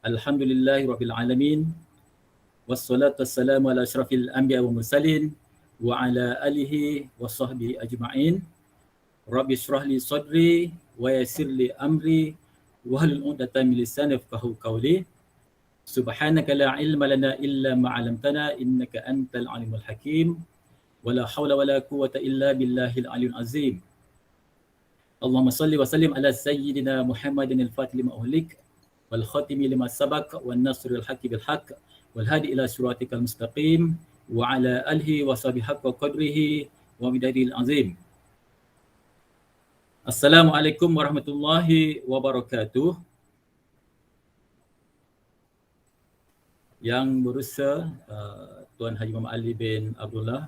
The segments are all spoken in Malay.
Alhamdulillahirabbil alamin. Wassalatu wassalamu ala asyrafil anbiya wal mursalin wa ala alihi washabbihi ajma'in. Rabbi shrah li sadri wa yassir li amri wahlul 'uqdatam min lisani yafqahu qawli. Subhanaka la ilma lana illa ma 'allamtana innaka antal alimul hakim. Wala haula wala quwwata illa billahil aliyyil azim. Allahumma salli wa sallim ala sayyidina Muhammadin al-Fatih lima uhlik wal khatimi lima sabaq wan nasril haqqi bil haqq wal hadi ila siratikal mustaqim wa ala alihi wa sahbihi haqqa qadrihi wa midadil azim. Assalamualaikum warahmatullahi wabarakatuh. Yang berusaha Tuan Haji Muhammad Ali bin Abdullah,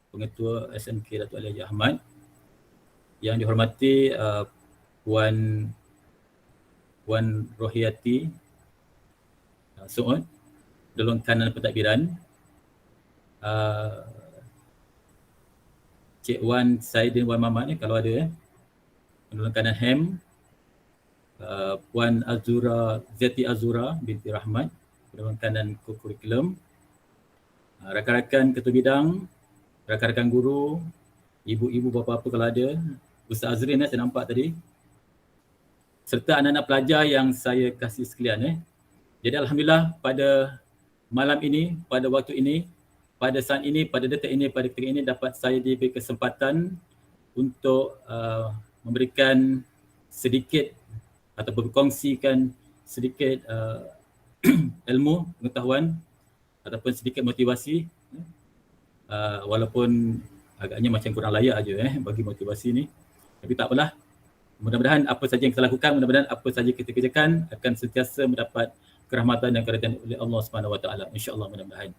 Pengetua SMK Datuk Ali Haji Ahmad. Yang dihormati Puan Rohiyati Suud, Dalam Kanan Pentadbiran, Cik Wan Saidin Wan Mamat ni kalau ada, Dalam Kanan HEM, Puan Azura Zeti Azura binti Rahmat, Dalam Kanan Kurikulum, rakan-rakan ketua bidang, rakan-rakan guru, ibu-ibu bapa-bapa kalau ada, Ustaz Azrin saya nampak tadi, serta anak-anak pelajar yang saya kasih sekalian. Jadi alhamdulillah pada malam ini, pada waktu ini, pada saat ini, pada detik ini, pada ketika ini dapat saya diberi kesempatan untuk memberikan sedikit atau berkongsikan sedikit ilmu, pengetahuan ataupun sedikit motivasi, walaupun agaknya macam kurang layak aja bagi motivasi ni. Tapi tak apalah. Mudah-mudahan apa saja yang kita lakukan, mudah-mudahan apa saja kita kerjakan akan sentiasa mendapat kerahmatan dan kerajaan oleh Allah Subhanahu Wa Taala. Insya-Allah mudah-mudahan.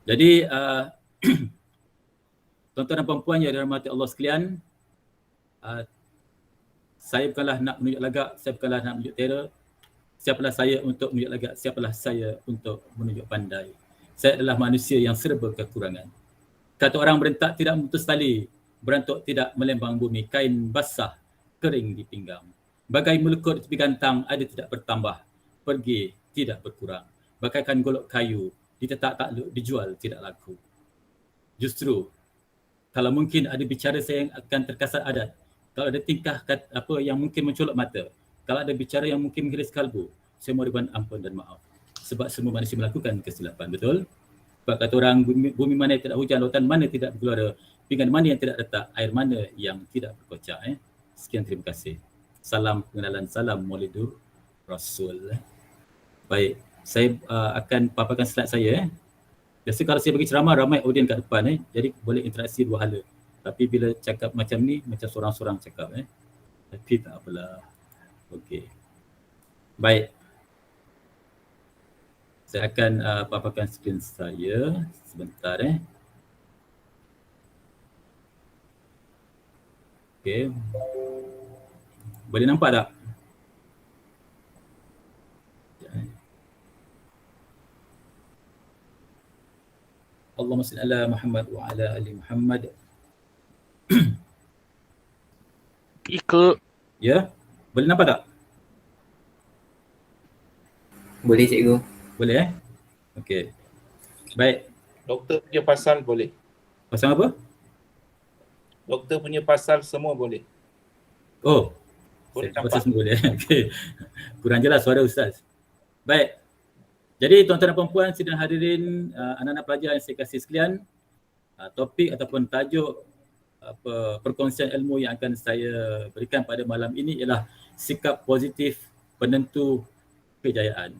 Jadi tuan-tuan dan puan-puan yang dirahmati Allah sekalian, saya bukanlah nak menunjuk lagak, saya bukanlah nak menunjuk terror. Siapalah saya untuk menunjuk lagak, siapalah saya untuk menunjuk pandai. Saya adalah manusia yang serba kekurangan. Kata orang berentak tidak memutus tali, berantuk tidak melembang bumi, kain basah kering di pinggang. Bagai melekut di tepi gantang ada tidak bertambah, pergi tidak berkurang. Bagaikan golok kayu ditetak takluk, dijual tidak laku. Justru kalau mungkin ada bicara saya yang akan terkasar adat, kalau ada tingkah apa yang mungkin mencolok mata, kalau ada bicara yang mungkin menghiris kalbu, saya mohon ampun dan maaf. Sebab semua manusia melakukan kesilapan, betul? Sebab kata orang, bumi mana yang tidak hujan, lautan mana tidak bergelora, pinggan mana yang tidak retak, air mana yang tidak berkocak. Sekian, terima kasih. Salam pengenalan, salam Maulidur Rasul. Baik, saya akan paparkan slide saya. Biasa kalau saya bagi ceramah, ramai audien kat depan. Jadi boleh interaksi dua hala. Tapi bila cakap macam ni, macam sorang-sorang cakap. Tapi tak apalah. Okey. Baik. Saya akan paparkan skrin saya sebentar. Okey. Boleh nampak tak? Allahumma salli ala Muhammad wa ala ali Muhammad. Ikut. Ya? Boleh nampak tak? Boleh cikgu. Boleh Okey. Baik. Doktor punya pasal boleh. Pasal apa? Doktor punya pasal semua boleh. Oh. Boleh Pasal nampak. semua boleh. Okey. Kurang jelas suara Ustaz. Baik. Jadi tuan-tuan dan puan-puan sidang hadirin, anak-anak pelajar yang saya kasih sekalian, topik ataupun tajuk perkongsian ilmu yang akan saya berikan pada malam ini ialah sikap positif penentu kejayaan.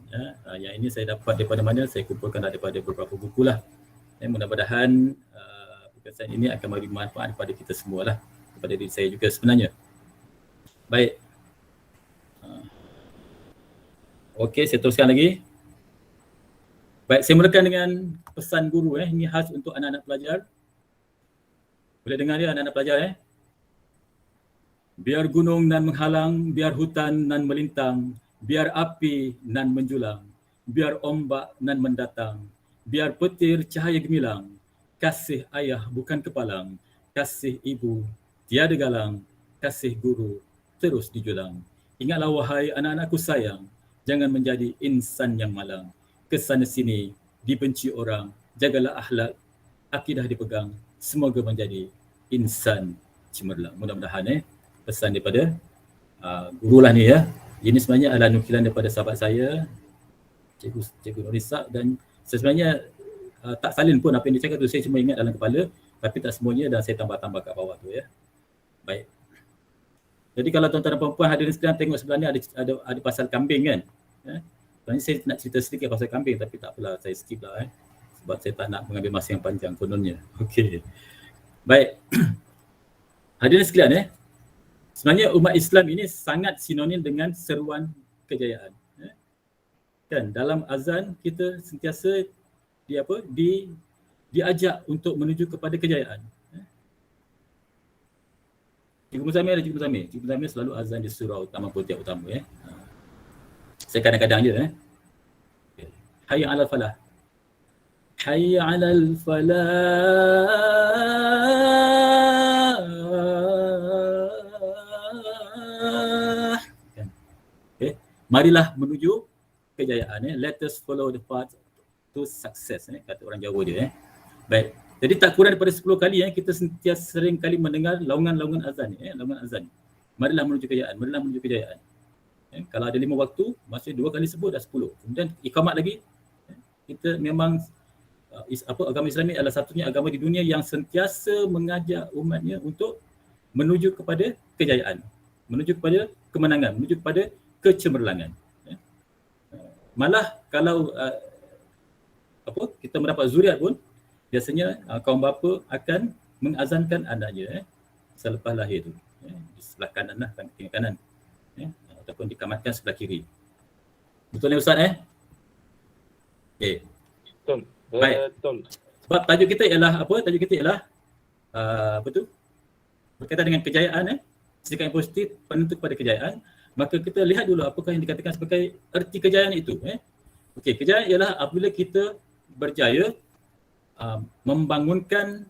Yang ini saya dapat daripada mana? Saya kumpulkan daripada beberapa buku lah. Mudah-mudahan perkongsian ini akan memberi manfaat kepada kita semua lah, kepada diri saya juga sebenarnya. Baik. Okey, saya teruskan lagi. Baik, saya mulakan dengan pesan guru. Ini khas untuk anak-anak pelajar. Boleh dengar dia anak-anak pelajar? Biar gunung nan menghalang, biar hutan nan melintang, biar api nan menjulang, biar ombak nan mendatang, biar petir cahaya gemilang, kasih ayah bukan kepalang, kasih ibu tiada galang, kasih guru terus dijulang. Ingatlah wahai anak-anakku sayang, Jangan menjadi insan yang malang. Kesana sini, dibenci orang. Jagalah akhlak, akidah dipegang. Semoga menjadi insan cemerlang. Mudah-mudahan pesan daripada guru lah ni ya. Ini sebenarnya adalah nukilan daripada sahabat saya, Cikgu Nurisak, dan sebenarnya tak salin pun apa yang dia cakap tu, saya cuma ingat dalam kepala, tapi tak semuanya, dan saya tambah-tambah kat bawah tu ya. Baik. Jadi kalau tuan-tuan dan puan-puan hadirin sekalian tengok sebelah ni ada pasal kambing kan. Sebenarnya saya nak cerita sedikit pasal kambing, tapi tak apalah, saya skip lah sebab saya tak nak mengambil masa yang panjang kononnya. Okey. Baik. Hadirin sekalian sebenarnya umat Islam ini sangat sinonim dengan seruan kejayaan. Kan dalam azan kita sentiasa diajak untuk menuju kepada kejayaan. Cikgu Muzamil ada Cikgu Muzamil. Cikgu Muzamil selalu azan di surau utama Pontianak utama Saya kadang-kadang je Hayya 'alal falah. Hayya 'alal falah. Okay. Marilah menuju kejayaan. Let us follow the path to success. Kata orang Jawa dia. Baik. Jadi tak kurang daripada 10 kali kita sentiasa sering kali mendengar laungan-laungan azan laungan azan. Marilah menuju kejayaan, marilah menuju kejayaan. Kalau ada 5 waktu, maksudnya 2 kali sebut dah 10. Kemudian ikamat lagi. Kita memang agama Islam adalah satunya agama di dunia yang sentiasa mengajak umatnya untuk menuju kepada kejayaan, menuju kepada kemenangan, menuju kepada kecemerlangan. Malah kalau kita mendapat zuriat pun, biasanya kaum bapa akan mengazankan anaknya selepas lahir tu. Di sebelah kanan lah, tengah kanan. Ataupun dikamatkan sebelah kiri. Betul ni Ustaz Okay. Betul. Baik. Betul. Sebab tajuk kita ialah Tajuk kita ialah berkaitan dengan kejayaan sikap yang positif penentu kepada kejayaan. Maka kita lihat dulu apakah yang dikatakan sebagai erti kejayaan itu. Okey, kejayaan ialah apabila kita berjaya membangunkan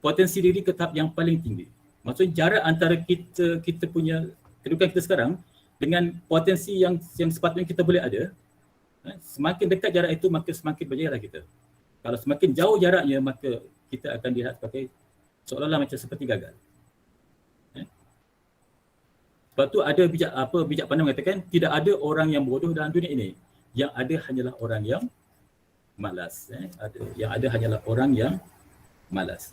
potensi diri ke tahap yang paling tinggi. Maksudnya jarak antara kita punya kedudukan kita sekarang dengan potensi yang sepatutnya kita boleh ada, semakin dekat jarak itu maka semakin berjaya kita. Kalau semakin jauh jaraknya maka kita akan dilihat sebagai seolah-olah macam seperti gagal. Sebab tu ada bijak pandang mengatakan tidak ada orang yang bodoh dalam dunia ini. Yang ada hanyalah orang yang malas. Yang ada hanyalah orang yang malas.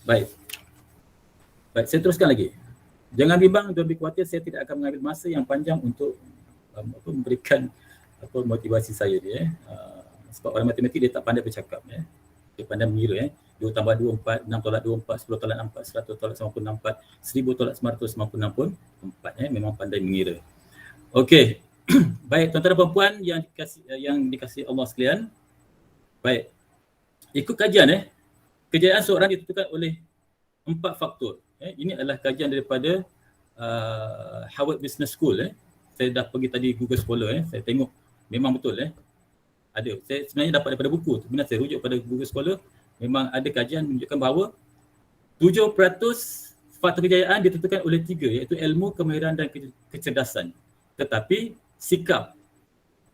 Baik, saya teruskan lagi. Jangan bimbang dan khawatir, saya tidak akan mengambil masa yang panjang untuk memberikan motivasi saya ni. Sebab orang matematik dia tak pandai bercakap. Dia pandai mengira. 2 tambah 2, 4, 6 tolak 2, 4, 10 tolak 4, 100 tolak 94, 1000 tolak 990 pun 4. Memang pandai mengira. Okey. Baik, tuan-tuan dan puan-puan yang dikasihi Allah sekalian. Baik. Ikut kajian kejayaan seorang ditentukan oleh 4 faktor. Ini adalah kajian daripada Harvard Business School. Saya dah pergi tadi Google Scholar. Saya tengok memang betul. Ada. Saya sebenarnya dapat daripada buku. Sebenarnya saya rujuk pada Google Scholar. Memang ada kajian menunjukkan bahawa 7% faktor kejayaan ditentukan oleh 3, iaitu ilmu, kemahiran dan kecerdasan. Tetapi sikap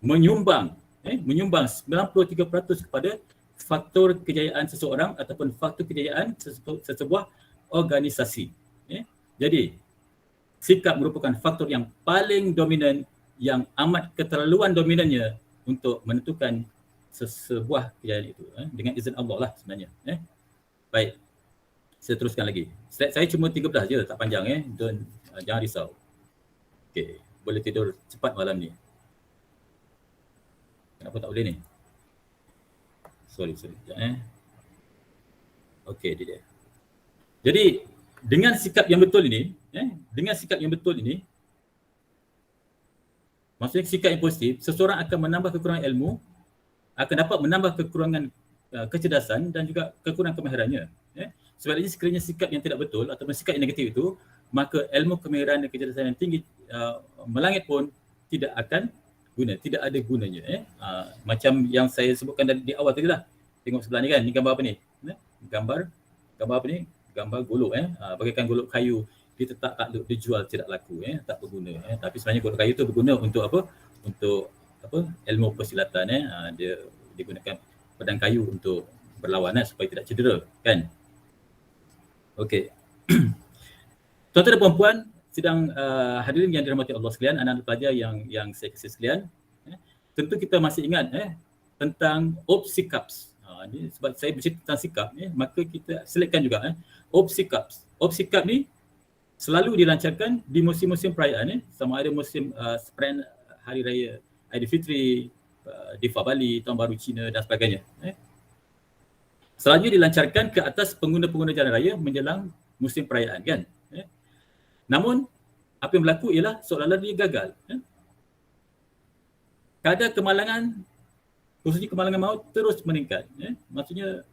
menyumbang 93% kepada faktor kejayaan seseorang ataupun faktor kejayaan sesebuah organisasi. Jadi sikap merupakan faktor yang paling dominan, yang amat keterlaluan dominannya untuk menentukan sebuah kejayaan itu, dengan izin Allah lah sebenarnya. Baik, saya teruskan lagi. Saya cuma 13 je, tak panjang. Jangan risau. Okey, boleh tidur cepat malam ni. Kenapa tak boleh ni? Sorry. Okey, dia. Jadi dengan sikap yang betul ini, maksudnya sikap yang positif, seseorang akan menambah kekurangan ilmu, akan dapat menambah kekurangan kecerdasan dan juga kekurangan kemahirannya. Sebab ini sekiranya sikap yang tidak betul atau sikap yang negatif itu, maka ilmu, kemahiran dan kecerdasan yang tinggi melangit pun tidak akan guna, tidak ada gunanya. Macam yang saya sebutkan di awal tadi lah. Tengok sebelah ni kan, ni gambar apa ni? Gambar apa ni? Gambar golok. Bagaikan golok kayu tak takluk, dijual tidak laku, tak berguna. Tapi sebenarnya golok kayu tu berguna untuk apa? Untuk apa? Ilmu persilatan. Dia digunakan pedang kayu untuk berlawan supaya tidak cedera, kan? Okey. Tuan-tuan dan puan-puan, sidang hadirin yang dirahmati Allah sekalian, anak-anak pelajar yang saya kasih sekalian, tentu kita masih ingat tentang OPSICAPS. Ini sebab saya bercerita tentang sikap, maka kita selitkan juga OPSICAPS. OPSICAP ni selalu dilancarkan di musim-musim perayaan, sama ada musim perayaan Hari Raya Aidilfitri, Deepavali, Tahun Baru Cina dan sebagainya. Selalunya dilancarkan ke atas pengguna-pengguna jalan raya menjelang musim perayaan, kan? Namun apa yang berlaku ialah seolah-olah dia gagal. Kadar kemalangan, khususnya kemalangan maut terus meningkat. Maksudnya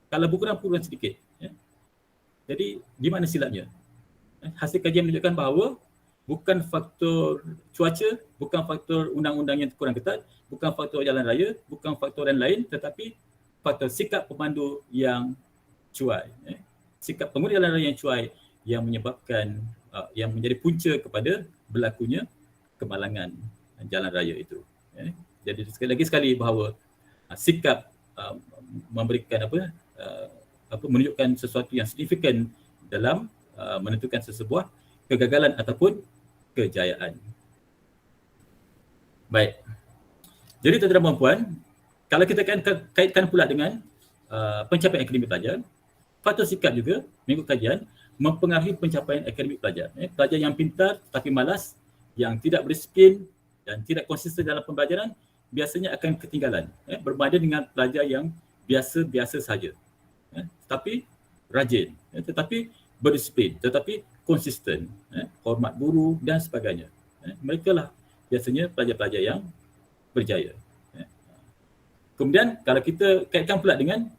kalau berkurang pun sedikit. Jadi di mana silapnya? Hasil kajian menunjukkan bahawa bukan faktor cuaca, bukan faktor undang-undang yang kurang ketat, bukan faktor jalan raya, bukan faktor yang lain, tetapi faktor sikap pemandu yang cuai. Sikap pengguna jalan raya yang cuai yang menyebabkan, yang menjadi punca kepada berlakunya kemalangan jalan raya itu. Jadi sekali bahawa sikap memberikan menunjukkan sesuatu yang signifikan dalam menentukan sesebuah kegagalan ataupun kejayaan. Baik. Jadi tuan-tuan dan puan-puan, kalau kita kaitkan pula dengan pencapaian akademik pelajar, faktor sikap juga mengikut kajian mempengaruhi pencapaian akademik pelajar. Pelajar yang pintar tapi malas, yang tidak berdisiplin dan tidak konsisten dalam pembelajaran biasanya akan ketinggalan berbanding dengan pelajar yang biasa-biasa saja. Tetapi rajin, tetapi berdisiplin, tetapi konsisten, hormat guru dan sebagainya. Mereka lah biasanya pelajar-pelajar yang berjaya. Kemudian kalau kita kaitkan pula dengan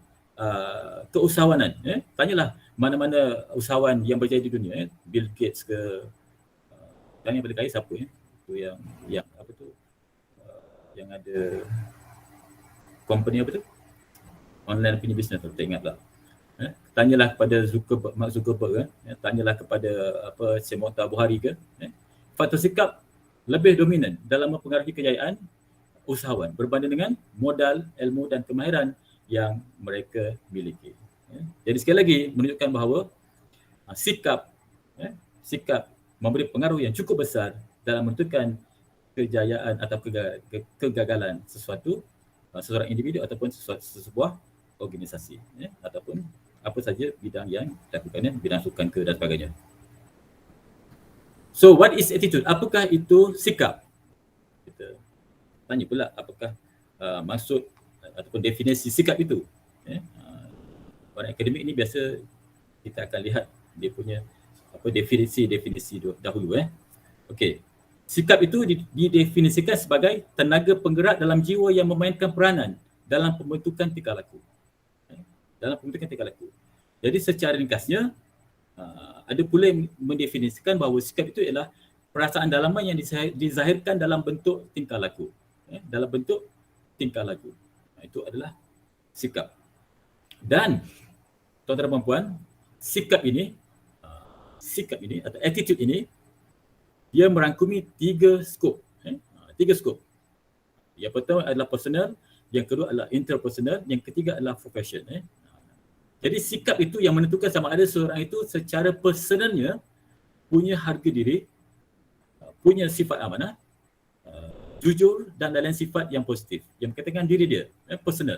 keusahawanan, tanyalah mana-mana usahawan yang berjaya di dunia, Bill Gates ke, yang paling kaya siapa tu yang apa tu, yang ada company apa tu, online punya bisnes tu, tak ingat lah. Tanyalah kepada Mark Zuckerberg, tanyalah kepada Semota Buhari ke, faktor sikap lebih dominan dalam mempengaruhi kejayaan usahawan berbanding dengan modal, ilmu dan kemahiran yang mereka miliki. Jadi sekali lagi menunjukkan bahawa sikap memberi pengaruh yang cukup besar dalam menentukan kejayaan atau kegagalan seseorang individu ataupun sebuah organisasi, ataupun apa saja bidang yang dilakukan, bidang sukan ke dan sebagainya. So what is attitude? Apakah itu sikap? Kita tanya pula apakah maksud ataupun definisi sikap itu. Orang akademik ini biasa kita akan lihat dia punya definisi dahulu. Okey. Sikap itu didefinisikan sebagai tenaga penggerak dalam jiwa yang memainkan peranan dalam pembentukan tingkah laku. Jadi secara ringkasnya ada pula yang mendefinisikan bahawa sikap itu ialah perasaan dalaman yang dizahirkan dalam bentuk tingkah laku. Itu adalah sikap. Dan tuan-tuan dan puan-puan, sikap ini atau attitude ini dia merangkumi 3 skop. 3 skop. Yang pertama adalah personal, yang kedua adalah interpersonal, yang ketiga adalah profession. Jadi sikap itu yang menentukan sama ada seorang itu secara personalnya punya harga diri, punya sifat amanah, jujur dan lain-lain sifat yang positif yang berkaitan dengan diri dia, personal.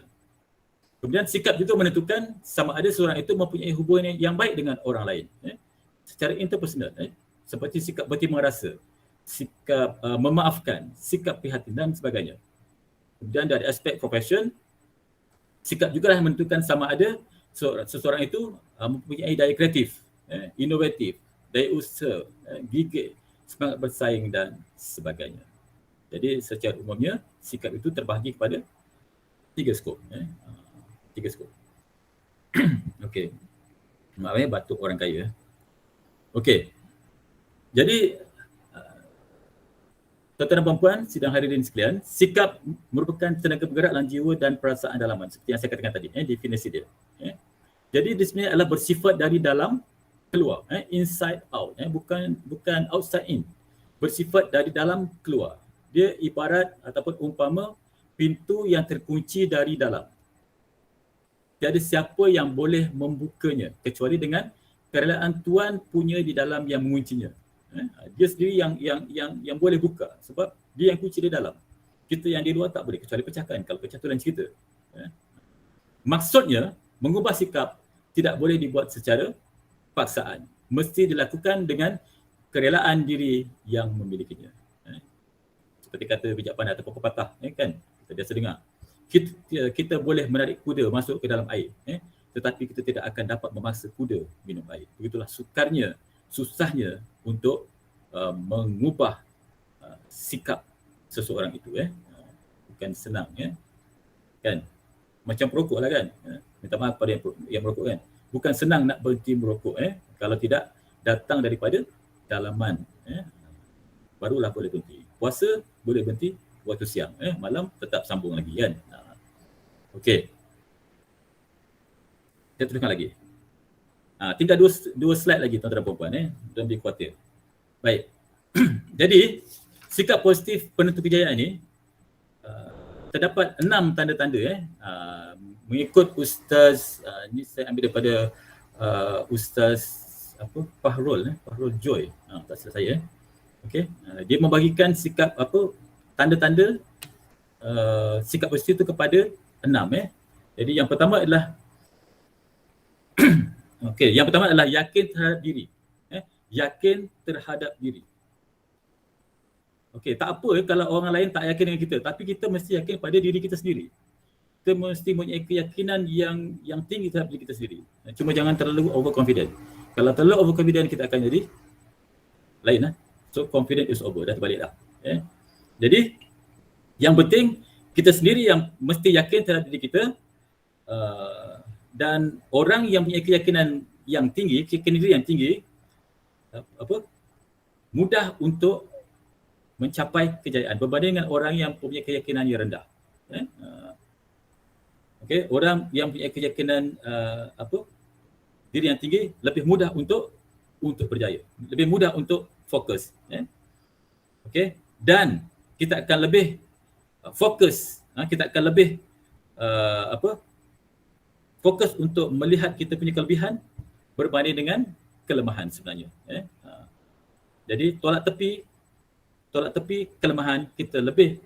Kemudian sikap juga menentukan sama ada seorang itu mempunyai hubungan yang baik dengan orang lain, secara interpersonal, seperti sikap berterima rasa, sikap memaafkan, sikap prihatin dan sebagainya. Kemudian dari aspek profession, sikap juga menentukan sama ada seseorang itu mempunyai daya kreatif, inovatif, daya usaha, gigih, semangat bersaing dan sebagainya. Jadi secara umumnya sikap itu terbahagi kepada 3 skop. 3 skop. Okey. Maksudnya batuk orang kaya. Okey. Jadi tuan-tuan dan puan-puan, sidang hadirin sekalian, sikap merupakan tenaga penggerak dalam jiwa dan perasaan dalaman seperti yang saya katakan tadi, definisi dia. Jadi di sini adalah bersifat dari dalam keluar, inside out, bukan outside in. Bersifat dari dalam keluar. Dia ibarat ataupun umpama pintu yang terkunci dari dalam. Tiada siapa yang boleh membukanya kecuali dengan kerelaan Tuhan punya di dalam yang menguncinya. Dia sendiri yang boleh buka sebab dia yang kunci di dalam. Kita yang di luar tak boleh kecuali pecahkan. Kalau pecah tu lain cerita. Maksudnya mengubah sikap tidak boleh dibuat secara paksaan. Mesti dilakukan dengan kerelaan diri yang memilikinya. Seperti kata bijak pandai atau pepatah, kan? Kita biasa dengar. Kita boleh menarik kuda masuk ke dalam air, tetapi kita tidak akan dapat memaksa kuda minum air. Begitulah sukarnya, susahnya untuk mengubah sikap seseorang itu. Bukan senang, kan? Macam perokok lah kan. Minta maaf pada yang merokok kan. Bukan senang nak berhenti merokok, kalau tidak datang daripada dalaman, barulah boleh berhenti. Puasa boleh berhenti waktu siang, malam tetap sambung lagi kan. Okey. Kita teruskan lagi. Tinggal dua slide lagi tuan-tuan dan puan-puan, don't be khawatir. Baik. Jadi sikap positif penentu kejayaan ini terdapat 6 tanda-tanda mengikut Ustaz ni saya ambil daripada Ustaz Fahrul Joy, tak silap saya. Okey, dia membagikan sikap tanda-tanda sikap positif itu kepada 6. Jadi yang pertama adalah yang pertama adalah yakin terhadap diri. Yakin terhadap diri. Okey, tak apa kalau orang lain tak yakin dengan kita, tapi kita mesti yakin pada diri kita sendiri. Kita mesti mempunyai keyakinan yang tinggi terhadap diri kita sendiri. Cuma jangan terlalu overconfident. Kalau terlalu overconfident kita akan jadi lain. So confident is over, dah terbalik dah. Jadi yang penting kita sendiri yang mesti yakin terhadap diri kita, dan orang yang punya keyakinan yang tinggi, keyakinan diri yang tinggi, mudah untuk mencapai kejayaan berbanding dengan orang yang punya keyakinan yang rendah. Okey, orang yang punya keyakinan diri yang tinggi lebih mudah untuk berjaya, lebih mudah untuk fokus. Okey, dan kita akan lebih fokus, kita akan lebih fokus untuk melihat kita punya kelebihan berbanding dengan kelemahan sebenarnya. Jadi tolak tepi kelemahan, kita lebih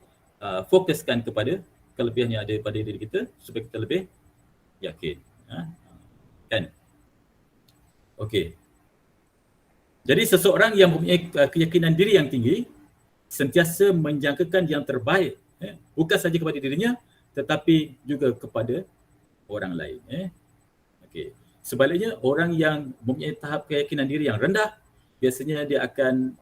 fokuskan kepada kelebihan yang ada pada diri kita supaya kita lebih yakin. Kan? Okey. Jadi seseorang yang mempunyai keyakinan diri yang tinggi sentiasa menjangkakan yang terbaik, bukan saja kepada dirinya tetapi juga kepada orang lain. Okey. Sebaliknya orang yang mempunyai tahap keyakinan diri yang rendah biasanya dia akan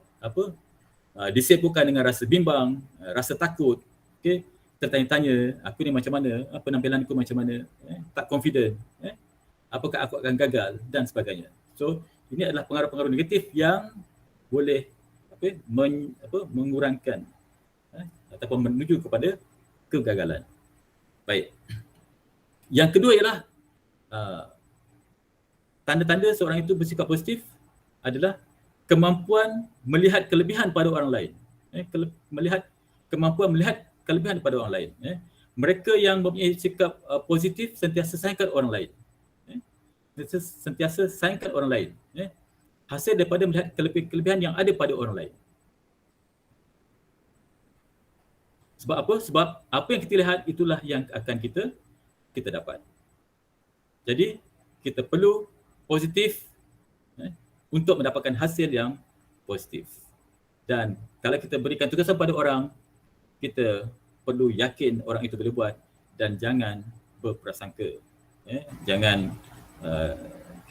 disibukkan dengan rasa bimbang, rasa takut, okey, tertanya-tanya, aku ni macam mana, penampilan aku macam mana, tak confident, apakah aku akan gagal dan sebagainya. So ini adalah pengaruh-pengaruh negatif yang boleh mengurangkan ataupun menuju kepada kegagalan. Baik. Yang kedua ialah tanda-tanda seorang itu bersikap positif adalah kemampuan melihat kelebihan pada orang lain. Kemampuan melihat kelebihan pada orang lain. Mereka yang mempunyai sikap positif sentiasa sayangkan orang lain. Sentiasa sayangkan orang lain. Hasil daripada melihat kelebihan yang ada pada orang lain. Sebab apa? Sebab apa yang kita lihat itulah yang akan kita dapat. Jadi kita perlu positif untuk mendapatkan hasil yang positif. Dan kalau kita berikan tugasan pada orang, kita perlu yakin orang itu boleh buat dan jangan berprasangka. Jangan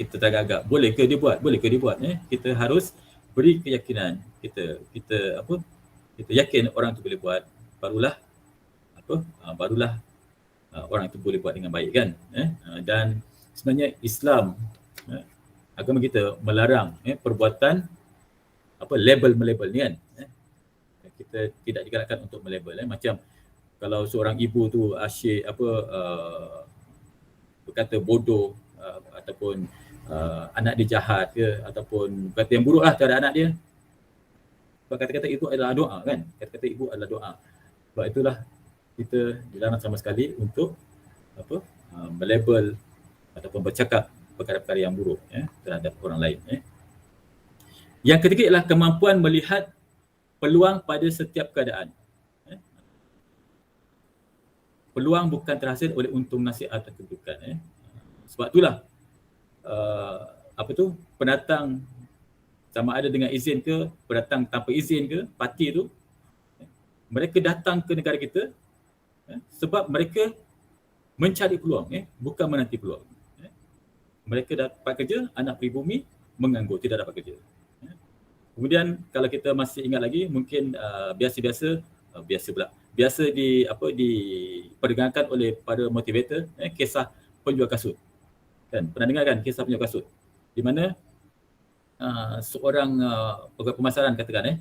kita teragak-agak, boleh ke dia buat? Kita harus beri keyakinan. Kita yakin orang itu boleh buat, barulah orang itu boleh buat dengan baik kan. Dan sebenarnya Islam, agama kita melarang perbuatan label-melabel ni kan. Kita tidak digalakkan untuk melabel. Macam kalau seorang ibu tu asyik berkata bodoh ataupun anak dia jahat ke ataupun kata yang buruk lah terhadap anak dia. Sebab kata-kata itu adalah doa kan. Kata-kata ibu adalah doa. Sebab itulah kita dilarang sama sekali untuk melabel ataupun bercakap perkara-perkara yang buruk terhadap orang lain. Yang ketiga ialah kemampuan melihat peluang pada setiap keadaan. Peluang bukan terhasil oleh untung nasib atau kedudukan. Sebab itulah pendatang sama ada dengan izin ke, pendatang tanpa izin ke, parti tu mereka datang ke negara kita sebab mereka mencari peluang, bukan menanti peluang. Mereka dapat kerja, anak pribumi menganggur, tidak dapat kerja. Kemudian kalau kita masih ingat lagi, mungkin biasa diperdagangkan oleh para motivator, kisah penjual kasut. Kan, pernah dengar kan kisah penjual kasut? Di mana seorang pegawai pemasaran katakan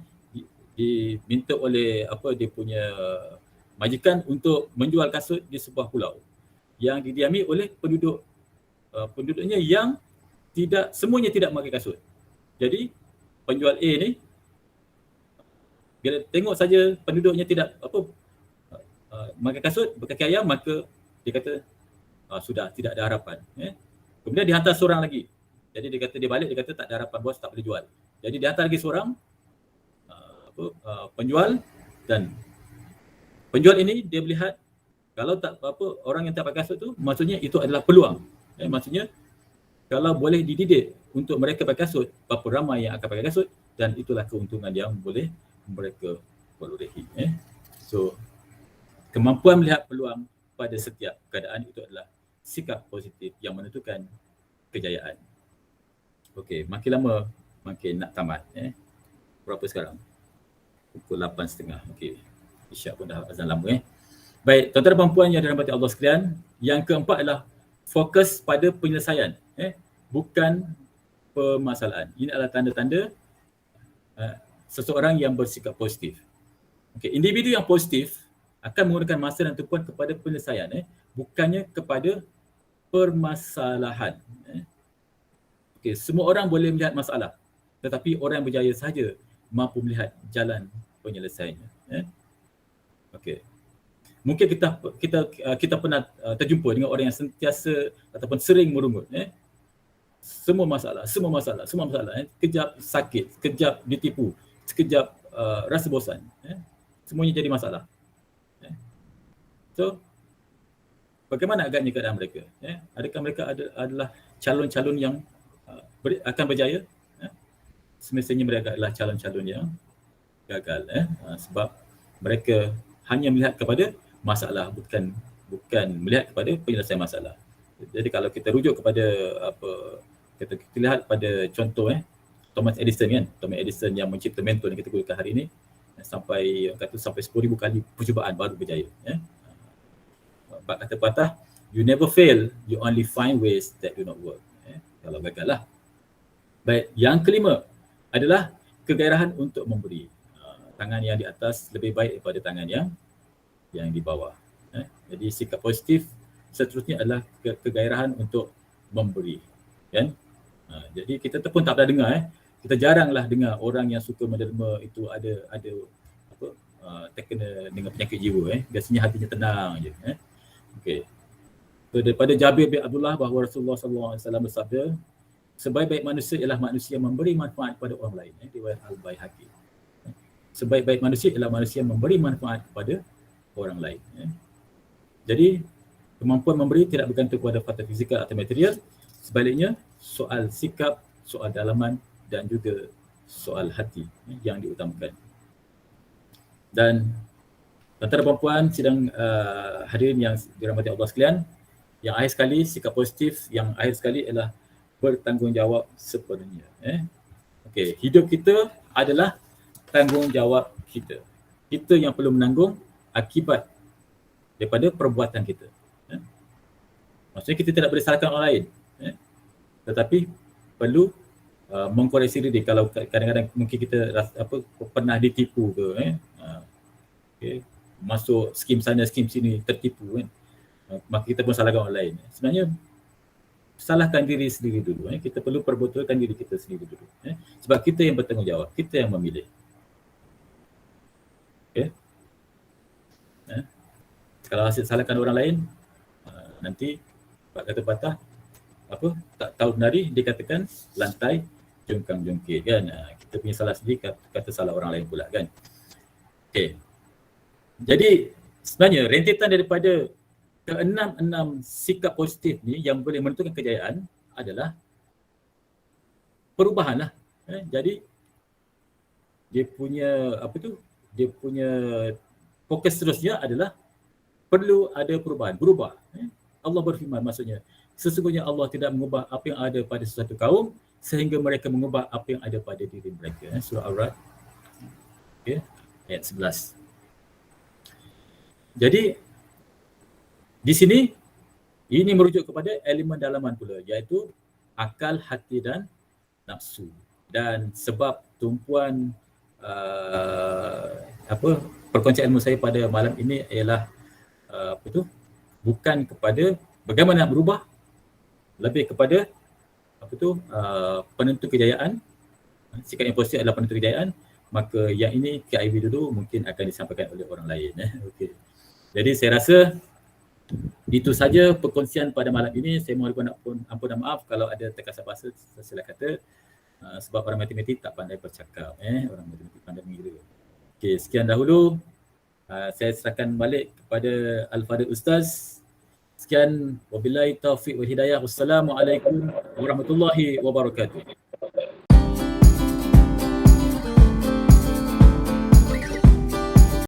diminta oleh dia punya majikan untuk menjual kasut di sebuah pulau yang didiami oleh penduduknya yang semuanya tidak memakai kasut. Jadi penjual A ni bila tengok saja penduduknya tidak memakai kasut, berkaki ayam, maka dia kata sudah tidak ada harapan. Kemudian dihantar seorang lagi. Jadi dia kata dia balik, dia kata tak ada harapan bos, tak boleh jual. Jadi dia hantar lagi seorang penjual, dan penjual ini dia melihat kalau tak orang yang tak pakai kasut tu maksudnya itu adalah peluang. Maksudnya kalau boleh dididik untuk mereka pakai kasut, berapa ramai yang akan pakai kasut, dan itulah keuntungan yang boleh mereka perolehi. So kemampuan melihat peluang pada setiap keadaan itu adalah sikap positif yang menentukan kejayaan. Okey, makin lama makin nak tamat. Berapa sekarang? Pukul 8.30. Okey. Isyak pun dah azan lama. Baik, tuan-tuan dan puan yang dirahmati Allah sekalian, yang keempat adalah fokus pada penyelesaian, bukan permasalahan. Ini adalah tanda-tanda seseorang yang bersikap positif. Okey, individu yang positif akan menggunakan masa dan tumpuan kepada penyelesaian, bukannya kepada permasalahan. Okey, semua orang boleh melihat masalah, tetapi orang yang berjaya sahaja mampu melihat jalan penyelesaiannya. Okey. Mungkin kita pernah terjumpa dengan orang yang sentiasa ataupun sering merungut. Semua masalah. Sekejap sakit, sekejap ditipu, sekejap rasa bosan. Semuanya jadi masalah. So, bagaimana agaknya keadaan mereka? Adakah mereka adalah calon-calon yang akan berjaya? Semestinya mereka adalah calon-calon yang gagal. Sebab mereka hanya melihat kepada masalah, bukan melihat kepada penyelesaian masalah. Jadi kalau kita rujuk kepada kita lihat pada contoh Thomas Edison kan, Thomas Edison yang mencipta mentor yang kita gunakan hari ini, sampai 10,000 kali percubaan baru berjaya. Kata patah, you never fail, you only find ways that do not work. Kalau gagal lah. Baik, yang kelima adalah kegairahan untuk memberi. Tangan yang di atas lebih baik daripada tangan yang di bawah. Jadi sikap positif seterusnya adalah kegairahan untuk memberi. Kan? Jadi kita pun tak pernah dengar kita jaranglah dengar orang yang suka menderma itu ada terkena dengan penyakit jiwa. Biasanya hatinya tenang je. Okey. So, daripada Jabir bin Abdullah bahawa Rasulullah SAW bersabda, sebaik-baik manusia ialah manusia yang memberi manfaat kepada orang lain. Riwayat Al-Baihaqi. Sebaik-baik manusia ialah manusia yang memberi manfaat kepada orang lain. Jadi kemampuan memberi tidak bergantung kepada faktor fizikal atau material. Sebaliknya, soal sikap, soal dalaman dan juga soal hati yang diutamakan. Dan tuan-tuan dan puan sidang hadirin yang dirahmati Allah sekalian, yang akhir sekali sikap positif yang akhir sekali ialah bertanggungjawab sepenuhnya. Okey, hidup kita adalah tanggungjawab kita. Kita yang perlu menanggung akibat daripada perbuatan kita. Maksudnya kita tidak boleh salahkan orang lain. Tetapi perlu mengkoreksi diri kalau kadang-kadang mungkin kita pernah ditipu ke, okay, masuk skim sana skim sini tertipu kan, maka kita pun salahkan orang lain. Sebenarnya salahkan diri sendiri dulu. Kita perlu perbetulkan diri kita sendiri dulu. Sebab kita yang bertanggungjawab, kita yang memilih. Okay. Kalau hasil salahkan orang lain, nanti kata patah, tak tahu menari, dikatakan lantai jungkang-jungkit kan. Kita punya salah sendiri, kata salah orang lain pula kan. Okay. Jadi sebenarnya rentetan daripada keenam sikap positif ni yang boleh menentukan kejayaan adalah perubahan lah. Jadi dia punya dia punya fokus seterusnya adalah perlu ada perubahan, berubah. Allah berfirman maksudnya, sesungguhnya Allah tidak mengubah apa yang ada pada sesuatu kaum sehingga mereka mengubah apa yang ada pada diri mereka. Surah Ar-Ra'd, ayat 11. Jadi di sini ini merujuk kepada elemen dalaman pula, iaitu akal, hati dan nafsu. Dan sebab tumpuan perkongsian ilmu saya pada malam ini ialah bukan kepada bagaimana nak berubah, lebih kepada penentu kejayaan. Sikap yang positif adalah penentu kejayaan, maka yang ini KIV dulu mungkin akan disampaikan oleh orang lain. Okey. Jadi saya rasa itu saja perkongsian pada malam ini. Saya mohon ampun dan maaf kalau ada terkasar bahasa, salah kata, sebab orang matematik tak pandai bercakap. Orang matematik pandai mengira. Okey, sekian dahulu. Saya serahkan balik kepada Al-Fadhil Ustaz. Sekian, wabillahi taufiq wal hidayah. Wassalamualaikum warahmatullahi wabarakatuh.